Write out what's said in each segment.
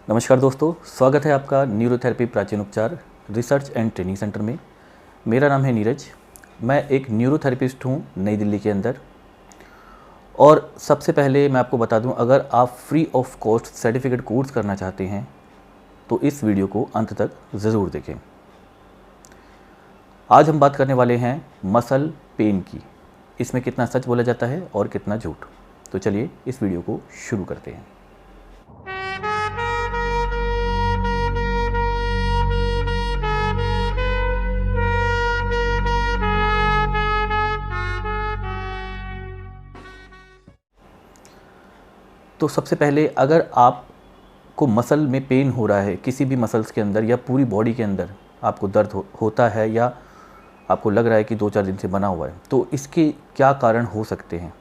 नमस्कार दोस्तों, स्वागत है आपका न्यूरोथेरेपी प्राचीन उपचार रिसर्च एंड ट्रेनिंग सेंटर में। मेरा नाम है नीरज। मैं एक न्यूरोथेरेपिस्ट हूँ नई दिल्ली के अंदर। और सबसे पहले मैं आपको बता दूँ, अगर आप free of cost certificate course करना चाहते हैं तो इस वीडियो को अंत तक ज़रूर देखें। आज हम बात करने वाले हैं मसल पेन की। इसमें कितना सच बोला जाता है और कितना झूठ। तो चलिए इस वीडियो को शुरू करते हैं। तो सबसे पहले, अगर आपको मसल में पेन हो रहा है, किसी भी मसल्स के अंदर या पूरी बॉडी के अंदर आपको दर्द होता है या आपको लग रहा है कि 2-4 दिन से बना हुआ है, तो इसके क्या कारण हो सकते हैं।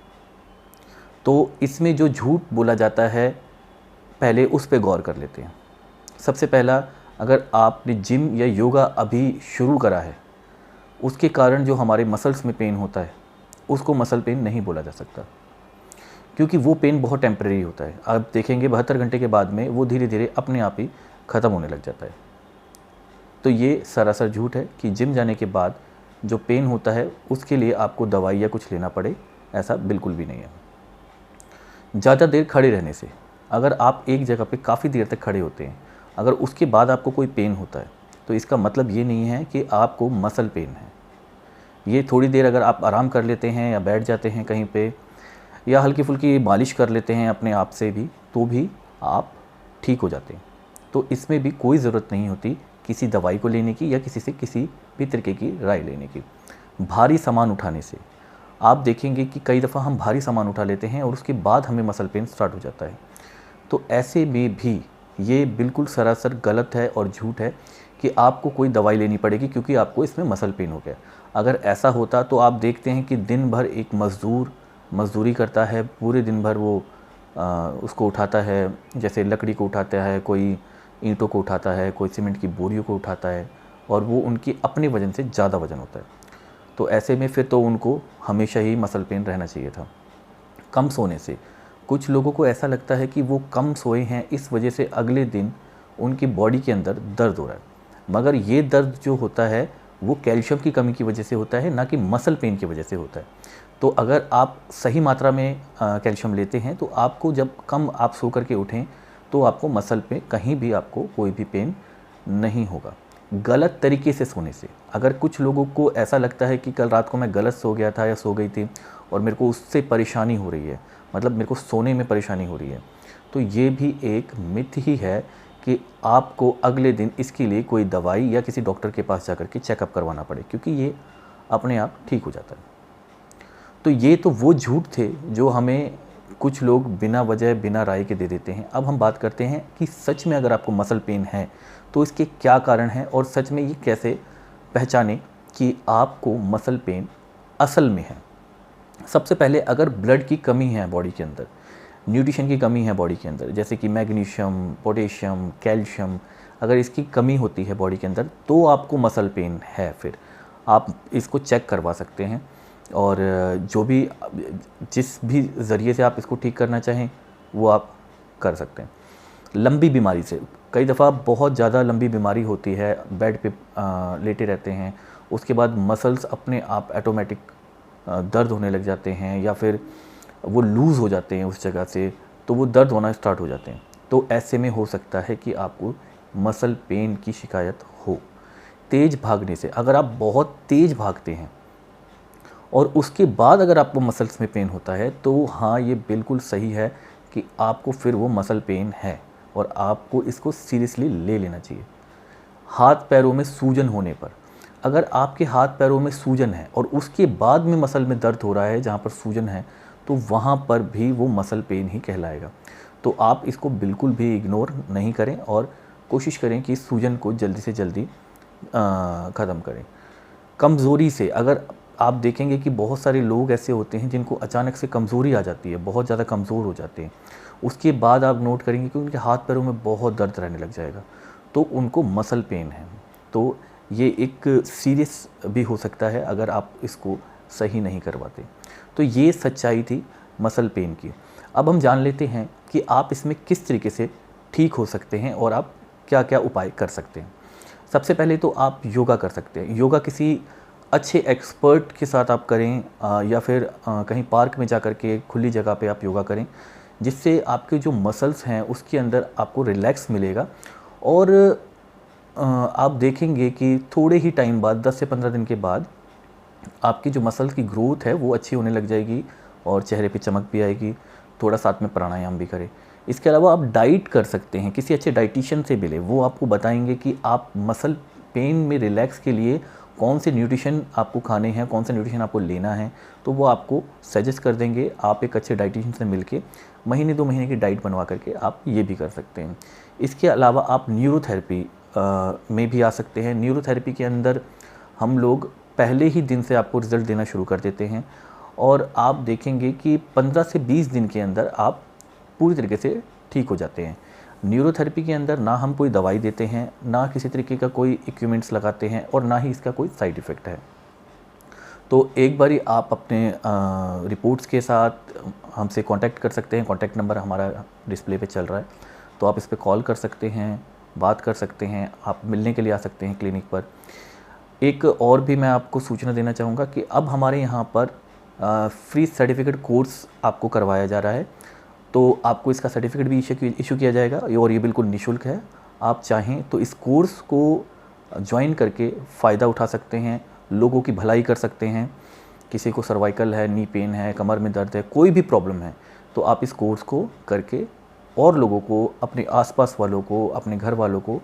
तो इसमें जो झूठ बोला जाता है, पहले उस पे गौर कर लेते हैं। सबसे पहला, अगर आपने जिम या योगा अभी शुरू करा है, उसके कारण जो हमारे मसल्स में पेन होता है उसको मसल पेन नहीं बोला जा सकता, क्योंकि वो पेन बहुत टेम्परेरी होता है। आप देखेंगे 72 घंटे के बाद में वो धीरे धीरे अपने आप ही ख़त्म होने लग जाता है। तो ये सरासर झूठ है कि जिम जाने के बाद जो पेन होता है उसके लिए आपको दवाई या कुछ लेना पड़े, ऐसा बिल्कुल भी नहीं है। ज़्यादा देर खड़े रहने से, अगर आप एक जगह पे काफ़ी देर तक खड़े होते हैं, अगर उसके बाद आपको कोई पेन होता है, तो इसका मतलब ये नहीं है कि आपको मसल पेन है। ये थोड़ी देर अगर आप आराम कर लेते हैं या बैठ जाते हैं कहीं पे, या हल्की फुल्की मालिश कर लेते हैं अपने आप से भी, तो भी आप ठीक हो जाते हैं। तो इसमें भी कोई ज़रूरत नहीं होती किसी दवाई को लेने की या किसी से किसी भी तरीके की राय लेने की। भारी सामान उठाने से आप देखेंगे कि कई दफ़ा हम भारी सामान उठा लेते हैं और उसके बाद हमें मसल पेन स्टार्ट हो जाता है। तो ऐसे में भी ये बिल्कुल सरासर गलत है और झूठ है कि आपको कोई दवाई लेनी पड़ेगी क्योंकि आपको इसमें मसल पेन हो गया। अगर ऐसा होता तो आप देखते हैं कि दिन भर एक मज़दूर मज़दूरी करता है, पूरे दिन भर वो उसको उठाता है, जैसे लकड़ी को उठाता है, कोई ईंटों को उठाता है, कोई सीमेंट की बोरियों को उठाता है, और वो उनकी अपने वज़न से ज़्यादा वज़न होता है। तो ऐसे में फिर तो उनको हमेशा ही मसल पेन रहना चाहिए था। कम सोने से कुछ लोगों को ऐसा लगता है कि वो कम सोए हैं, इस वजह से अगले दिन उनकी बॉडी के अंदर दर्द हो रहा है, मगर ये दर्द जो होता है वो कैल्शियम की कमी की वजह से होता है, ना कि मसल पेन की वजह से होता है। तो अगर आप सही मात्रा में कैल्शियम लेते हैं तो आपको जब कम आप सो करके उठें तो आपको मसल पे कहीं भी आपको कोई भी पेन नहीं होगा। गलत तरीके से सोने से, अगर कुछ लोगों को ऐसा लगता है कि कल रात को मैं गलत सो गया था या सो गई थी और मेरे को उससे परेशानी हो रही है, मतलब मेरे को सोने में परेशानी हो रही है, तो ये भी एक मिथ ही है कि आपको अगले दिन इसके लिए कोई दवाई या किसी डॉक्टर के पास जाकर के चेकअप करवाना पड़े, क्योंकि ये अपने आप ठीक हो जाता है। तो ये तो वो झूठ थे जो हमें कुछ लोग बिना वजह बिना राय के दे देते हैं। अब हम बात करते हैं कि सच में अगर आपको मसल पेन है तो इसके क्या कारण हैं और सच में ये कैसे पहचानें कि आपको मसल पेन असल में है। सबसे पहले, अगर ब्लड की कमी है बॉडी के अंदर, न्यूट्रिशन की कमी है बॉडी के अंदर, जैसे कि मैग्नीशियम, पोटेशियम, कैल्शियम, अगर इसकी कमी होती है बॉडी के अंदर तो आपको मसल पेन है। फिर आप इसको चेक करवा सकते हैं और जो भी जिस भी ज़रिए से आप इसको ठीक करना चाहें वो आप कर सकते हैं। लंबी बीमारी से, कई दफ़ा बहुत ज़्यादा लंबी बीमारी होती है, बेड पे लेटे रहते हैं, उसके बाद मसल्स अपने आप ऑटोमेटिक दर्द होने लग जाते हैं या फिर वो लूज़ हो जाते हैं उस जगह से, तो वो दर्द होना स्टार्ट हो जाते हैं। तो ऐसे में हो सकता है कि आपको मसल पेन की शिकायत हो। तेज़ भागने से, अगर आप बहुत तेज़ भागते हैं और उसके बाद अगर आपको मसल्स में पेन होता है तो हाँ, ये बिल्कुल सही है कि आपको फिर वो मसल पेन है और आपको इसको सीरियसली ले लेना चाहिए। हाथ पैरों में सूजन होने पर, अगर आपके हाथ पैरों में सूजन है और उसके बाद में मसल में दर्द हो रहा है जहाँ पर सूजन है, तो वहाँ पर भी वो मसल पेन ही कहलाएगा। तो आप इसको बिल्कुल भी इग्नोर नहीं करें और कोशिश करें कि सूजन को जल्दी से जल्दी ख़त्म करें। कमज़ोरी से, अगर आप देखेंगे कि बहुत सारे लोग ऐसे होते हैं जिनको अचानक से कमज़ोरी आ जाती है, बहुत ज़्यादा कमज़ोर हो जाते हैं, उसके बाद आप नोट करेंगे कि उनके हाथ पैरों में बहुत दर्द रहने लग जाएगा, तो उनको मसल पेन है। तो ये एक सीरियस भी हो सकता है अगर आप इसको सही नहीं करवाते। तो ये सच्चाई थी मसल पेन की। अब हम जान लेते हैं कि आप इसमें किस तरीके से ठीक हो सकते हैं और आप क्या क्या उपाय कर सकते हैं। सबसे पहले तो आप योगा कर सकते हैं। योगा किसी अच्छे एक्सपर्ट के साथ आप करें या फिर कहीं पार्क में जा कर के खुली जगह पे आप योगा करें, जिससे आपके जो मसल्स हैं उसके अंदर आपको रिलैक्स मिलेगा और आप देखेंगे कि थोड़े ही टाइम बाद 10 से 15 दिन के बाद आपकी जो मसल्स की ग्रोथ है वो अच्छी होने लग जाएगी और चेहरे पे चमक भी आएगी। थोड़ा साथ में प्राणायाम भी करें। इसके अलावा आप डाइट कर सकते हैं, किसी अच्छे डाइटिशियन से मिलें, वो आपको बताएंगे कि आप मसल पेन में रिलैक्स के लिए कौन से न्यूट्रिशन आपको खाने हैं, कौन सा न्यूट्रिशन आपको लेना है, तो वो आपको सजेस्ट कर देंगे। आप एक अच्छे डाइटिशियन से मिलके महीने 2 महीने की डाइट बनवा करके आप ये भी कर सकते हैं। इसके अलावा आप न्यूरोथेरेपी में भी आ सकते हैं। न्यूरोथेरेपी के अंदर हम लोग पहले ही दिन से आपको रिज़ल्ट देना शुरू कर देते हैं और आप देखेंगे कि 15 से 20 दिन के अंदर आप पूरी तरीके से ठीक हो जाते हैं। न्यूरोथेरेपी के अंदर ना हम कोई दवाई देते हैं, ना किसी तरीके का कोई इक्विपमेंट्स लगाते हैं और ना ही इसका कोई साइड इफ़ेक्ट है। तो एक बारी आप अपने रिपोर्ट्स के साथ हमसे कांटेक्ट कर सकते हैं। कांटेक्ट नंबर हमारा डिस्प्ले पे चल रहा है, तो आप इस पे कॉल कर सकते हैं, बात कर सकते हैं, आप मिलने के लिए आ सकते हैं क्लिनिक पर। एक और भी मैं आपको सूचना देना चाहूँगा कि अब हमारे यहाँ पर फ्री सर्टिफिकेट कोर्स आपको करवाया जा रहा है, तो आपको इसका सर्टिफिकेट भी इशू किया जाएगा और ये बिल्कुल निःशुल्क है। आप चाहें तो इस कोर्स को ज्वाइन करके फ़ायदा उठा सकते हैं, लोगों की भलाई कर सकते हैं। किसी को सर्वाइकल है, नी पेन है, कमर में दर्द है, कोई भी प्रॉब्लम है, तो आप इस कोर्स को करके और लोगों को, अपने आसपास वालों को, अपने घर वालों को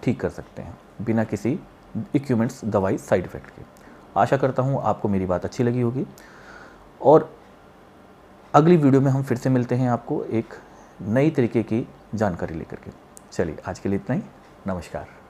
ठीक कर सकते हैं बिना किसी इक्विपमेंट्स, दवाई, साइड इफ़ेक्ट के। आशा करता हूँ आपको मेरी बात अच्छी लगी होगी और अगली वीडियो में हम फिर से मिलते हैं आपको एक नई तरीके की जानकारी लेकर के। चलिए आज के लिए इतना ही। नमस्कार।